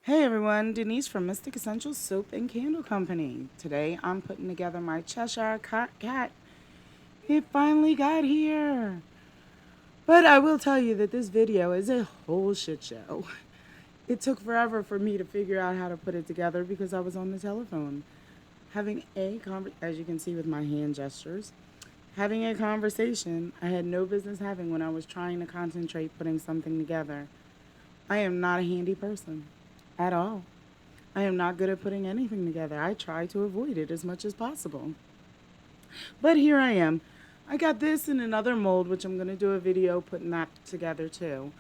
Hey everyone, Denise from Mystic Essentials Soap and Candle Company. Today I'm putting together my Cheshire Cat. It finally got here. But I will tell you that this video is a whole shit show. It took forever for me to figure out how to put it together because I was on the telephone. Having a as you can see with my hand gestures, having a conversation I had no business having when I was trying to concentrate putting something together. I am not a handy person at all. I am not good at putting anything together. I try to avoid it as much as possible. But here I am. I got this in another mold, which I'm going to do a video putting that together too.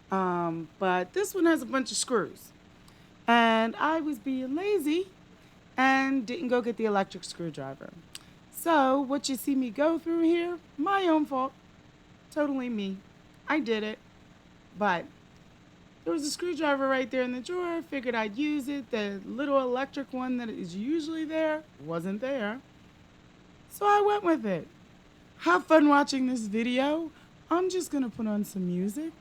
But this one has a bunch of screws. And I was being lazy and didn't go get the electric screwdriver. So what you see me go through here, my own fault. Totally me. I did it. But there was a screwdriver right there in the drawer. Figured I'd use it. The little electric one that is usually there wasn't there. So I went with it. Have fun watching this video. I'm just going to put on some music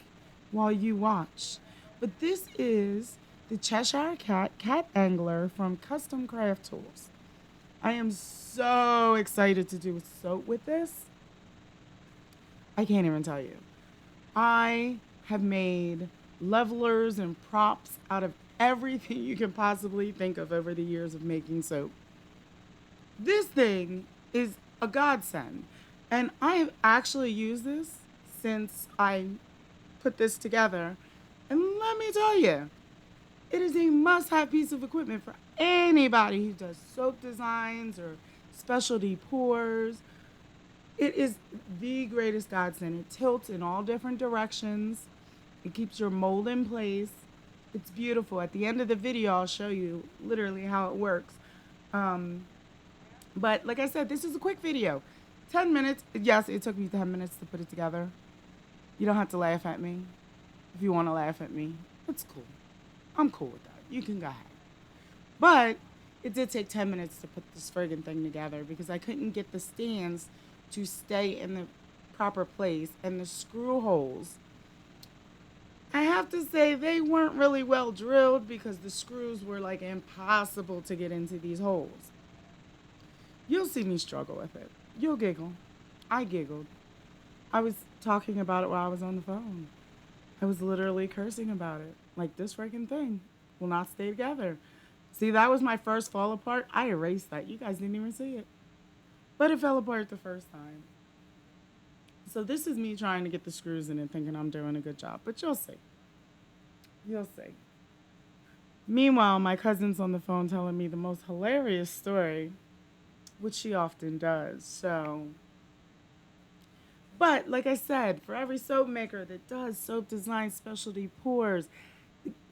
while you watch. But this is the Cheshire Cat Angler from Custom Craft Tools. I am so excited to do a soap with this. I can't even tell you. I have made levelers and props out of everything you can possibly think of over the years of making soap. This thing is a godsend. And I have actually used this since I put this together. And let me tell you, it is a must-have piece of equipment for anybody who does soap designs or specialty pours. It is the greatest godsend. It tilts in all different directions. It keeps your mold in place. It's beautiful. At the end of the video, I'll show you literally how it works. But like I said, this is a quick video. 10 minutes. Yes, it took me 10 minutes to put it together. You don't have to laugh at me. If you want to laugh at me, it's cool. I'm cool with that. You can go ahead. But it did take 10 minutes to put this friggin' thing together because I couldn't get the stands to stay in the proper place and the screw holes. I have to say they weren't really well drilled because the screws were like impossible to get into these holes. You'll see me struggle with it. You'll giggle. I giggled. I was talking about it while I was on the phone. I was literally cursing about it. Like, this freaking thing will not stay together. See, that was my first fall apart. I erased that. You guys didn't even see it. But it fell apart the first time. So this is me trying to get the screws in and thinking I'm doing a good job. But you'll see. You'll see. Meanwhile, my cousin's on the phone telling me the most hilarious story, which she often does. But like I said, for every soap maker that does soap design specialty pours,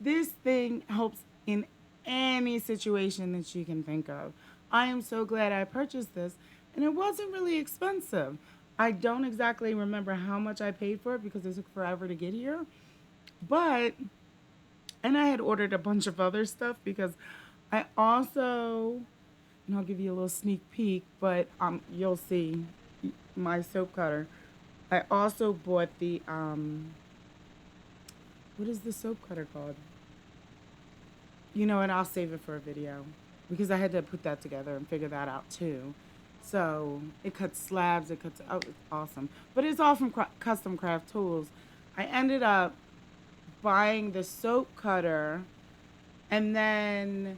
this thing helps in any situation that you can think of. I am so glad I purchased this, and it wasn't really expensive. I don't exactly remember how much I paid for it because it took forever to get here. But, and I had ordered a bunch of other stuff because I also, and I'll give you a little sneak peek, but you'll see my soap cutter. I also bought the, what is the soap cutter called? You know what, I'll save it for a video because I had to put that together and figure that out too. So it cuts slabs, oh, it's awesome. But it's all from Custom Craft Tools. I ended up buying the soap cutter and then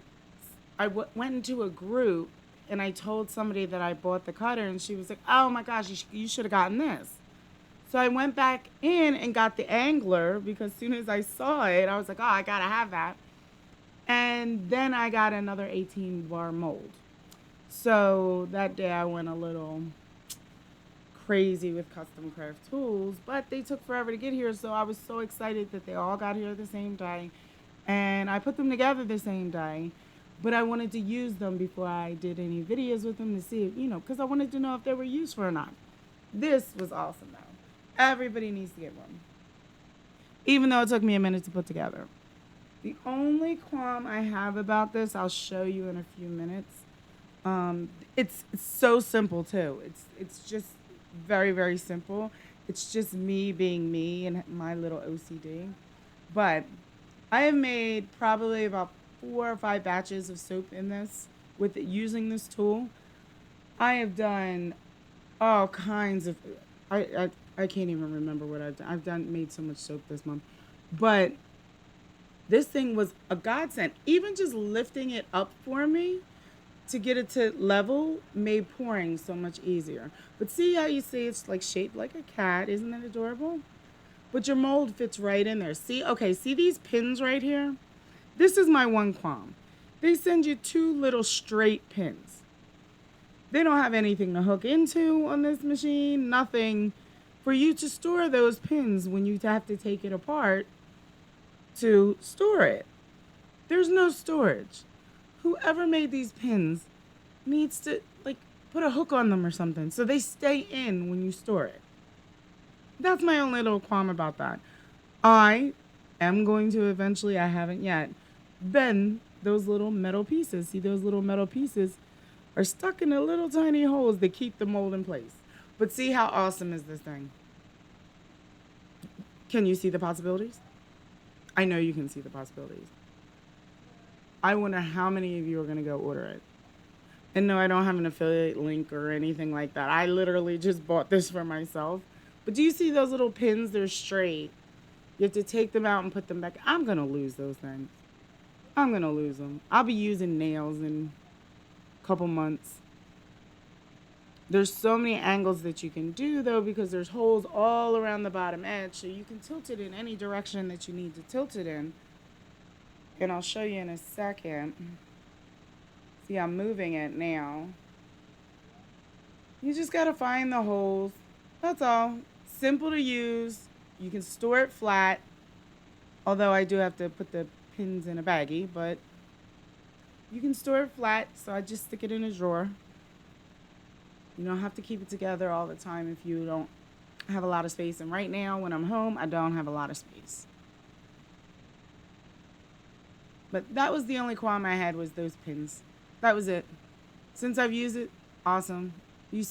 I went into a group and I told somebody that I bought the cutter and she was like, oh my gosh, you should have gotten this. So I went back in and got the angler because as soon as I saw it, I was like, oh, I gotta have that. And then I got another 18 bar mold. So that day I went a little crazy with Custom Craft Tools, but they took forever to get here. So I was so excited that they all got here the same day. And I put them together the same day. But I wanted to use them before I did any videos with them to see, because I wanted to know if they were useful or not. This was awesome, though. Everybody needs to get one. Even though it took me a minute to put together. The only qualm I have about this, I'll show you in a few minutes. It's so simple, too. It's just very, very simple. It's just me being me and my little OCD. But I have made probably about 4 or 5 batches of soap in this with using this tool. I have done all kinds of. I can't even remember what I've done. Made so much soap this month, but this thing was a godsend. Even just lifting it up for me to get it to level made pouring so much easier. But see how you see it's like shaped like a cat? Isn't that adorable? But your mold fits right in there. See, okay, see these pins right here? This is my one qualm. They send you 2 little straight pins. They don't have anything to hook into on this machine, nothing for you to store those pins when you have to take it apart to store it. There's no storage. Whoever made these pins needs to like put a hook on them or something so they stay in when you store it. That's my only little qualm about that. I am going to eventually, I haven't yet, bend those little metal pieces. See, those little metal pieces are stuck in the little tiny holes that keep the mold in place. But see how awesome is this thing? Can you see the possibilities? I know you can see the possibilities. I wonder how many of you are going to go order it. And no, I don't have an affiliate link or anything like that. I literally just bought this for myself. But do you see those little pins? They're straight. You have to take them out and put them back. I'm going to lose those things. I'm going to lose them. I'll be using nails in a couple months. There's so many angles that you can do, though, because there's holes all around the bottom edge. So you can tilt it in any direction that you need to tilt it in. And I'll show you in a second. See, I'm moving it now. You just got to find the holes. That's all. Simple to use. You can store it flat. Although I do have to put the pins in a baggie, but you can store it flat. So I just stick it in a drawer. You don't have to keep it together all the time if you don't have a lot of space. And right now, when I'm home, I don't have a lot of space. But that was the only qualm I had was those pins. That was it. Since I've used it, awesome. Do you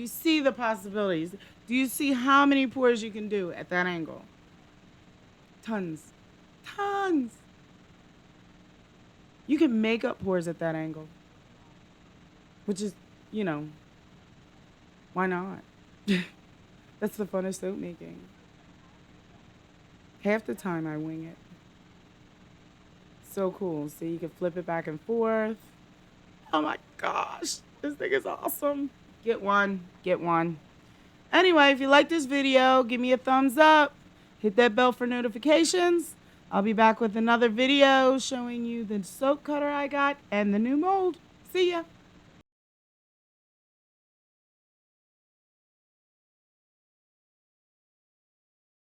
see the possibilities? Do you see how many pours you can do at that angle? Tons. Tons. You can make up pours at that angle. Which is, why not? That's the fun of soap making. Half the time I wing it. So cool. See, you can flip it back and forth. Oh my gosh, this thing is awesome. Get one, get one. Anyway, if you like this video, give me a thumbs up. Hit that bell for notifications. I'll be back with another video showing you the soap cutter I got and the new mold. See ya.